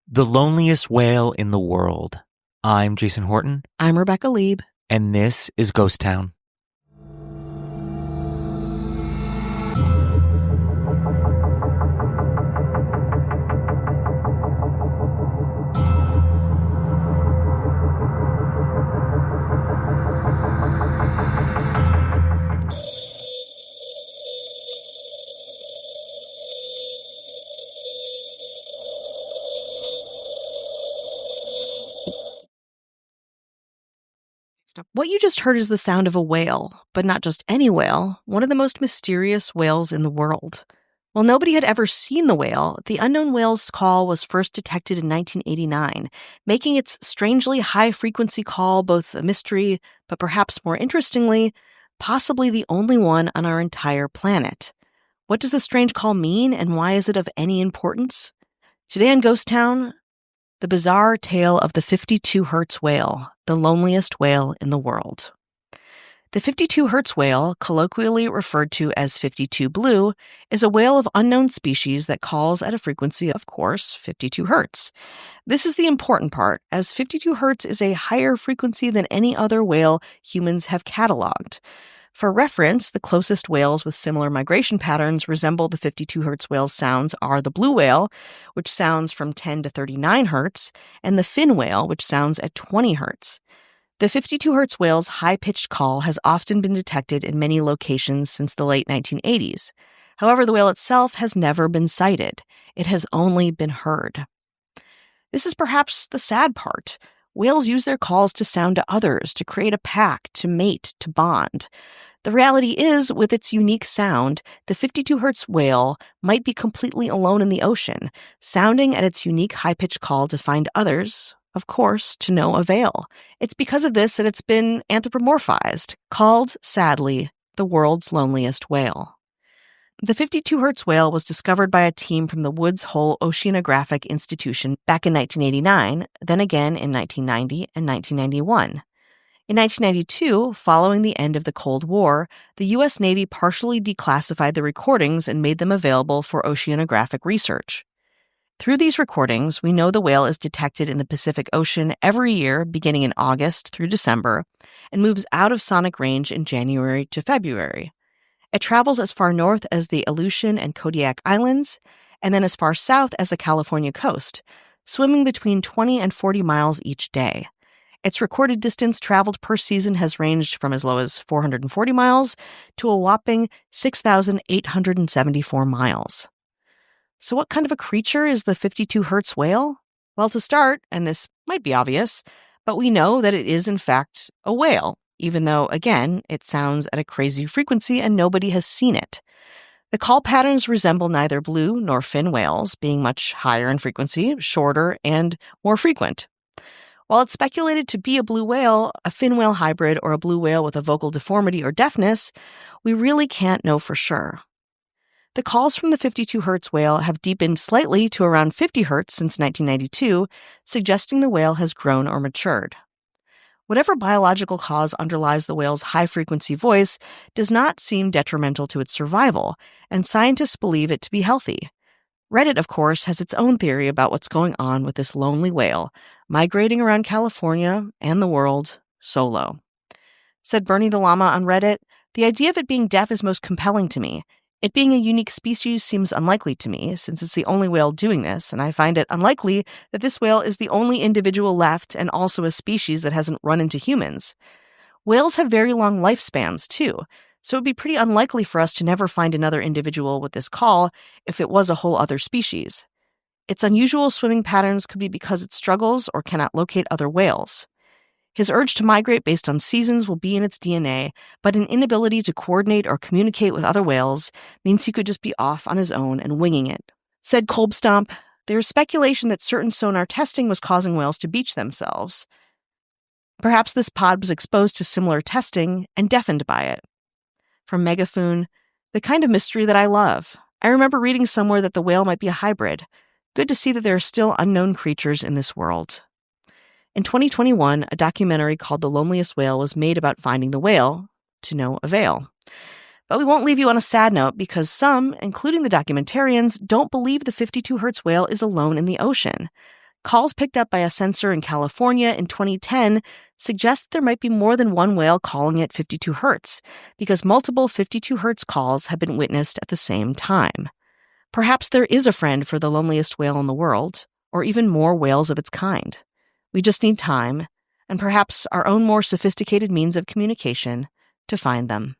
The Loneliest Whale in the World. I'm Jason Horton. I'm Rebecca Lieb. And this is Ghost Town. What you just heard is the sound of a whale, but not just any whale, one of the most mysterious whales in the world. While nobody had ever seen the whale, the unknown whale's call was first detected in 1989, making its strangely high-frequency call both a mystery, but perhaps more interestingly, possibly the only one on our entire planet. What does the strange call mean, and why is it of any importance? Today on Ghost Town, the bizarre tale of the 52 Hertz whale, the loneliest whale in the world. The 52 Hertz whale, colloquially referred to as 52 blue, is a whale of unknown species that calls at a frequency of course, 52 Hertz. This is the important part, as 52 Hertz is a higher frequency than any other whale humans have cataloged. For reference, the closest whales with similar migration patterns resemble the 52 Hertz whale's sounds are the blue whale, which sounds from 10 to 39 Hertz, and the fin whale, which sounds at 20 Hertz. The 52 Hertz whale's high-pitched call has often been detected in many locations since the late 1980s. However, the whale itself has never been sighted. It has only been heard. This is perhaps the sad part. Whales use their calls to sound to others, to create a pack, to mate, to bond. The reality is, with its unique sound, the 52 Hertz whale might be completely alone in the ocean, sounding at its unique high-pitched call to find others, of course, to no avail. It's because of this that it's been anthropomorphized, called, sadly, the world's loneliest whale. The 52 Hertz whale was discovered by a team from the Woods Hole Oceanographic Institution back in 1989, then again in 1990 and 1991. In 1992, following the end of the Cold War, the U.S. Navy partially declassified the recordings and made them available for oceanographic research. Through these recordings, we know the whale is detected in the Pacific Ocean every year beginning in August through December and moves out of sonic range in January to February. It travels as far north as the Aleutian and Kodiak Islands, and then as far south as the California coast, swimming between 20 and 40 miles each day. Its recorded distance traveled per season has ranged from as low as 440 miles to a whopping 6,874 miles. So what kind of a creature is the 52 Hertz whale? Well, to start, and this might be obvious, but we know that it is in fact a whale, even though, again, it sounds at a crazy frequency and nobody has seen it. The call patterns resemble neither blue nor fin whales, being much higher in frequency, shorter, and more frequent. While it's speculated to be a blue whale, a fin whale hybrid, or a blue whale with a vocal deformity or deafness, we really can't know for sure. The calls from the 52 Hertz whale have deepened slightly to around 50 Hertz since 1992, suggesting the whale has grown or matured. Whatever biological cause underlies the whale's high-frequency voice does not seem detrimental to its survival, and scientists believe it to be healthy. Reddit, of course, has its own theory about what's going on with this lonely whale, migrating around California and the world solo. Said Bernie the Llama on Reddit, "The idea of it being deaf is most compelling to me. It being a unique species seems unlikely to me, since it's the only whale doing this, and I find it unlikely that this whale is the only individual left and also a species that hasn't run into humans. Whales have very long lifespans, too, so it would be pretty unlikely for us to never find another individual with this call if it was a whole other species. Its unusual swimming patterns could be because it struggles or cannot locate other whales. His urge to migrate based on seasons will be in its DNA, but an inability to coordinate or communicate with other whales means he could just be off on his own and winging it." Said Kolbstomp, "There is speculation that certain sonar testing was causing whales to beach themselves. Perhaps this pod was exposed to similar testing and deafened by it." From Megafoon, "The kind of mystery that I love. I remember reading somewhere that the whale might be a hybrid. Good to see that there are still unknown creatures in this world." In 2021, a documentary called The Loneliest Whale was made about finding the whale, to no avail. But we won't leave you on a sad note because some, including the documentarians, don't believe the 52 Hertz whale is alone in the ocean. Calls picked up by a sensor in California in 2010 suggest there might be more than one whale calling at 52 hertz, because multiple 52 hertz calls have been witnessed at the same time. Perhaps there is a friend for the loneliest whale in the world, or even more whales of its kind. We just need time, and perhaps our own more sophisticated means of communication, to find them.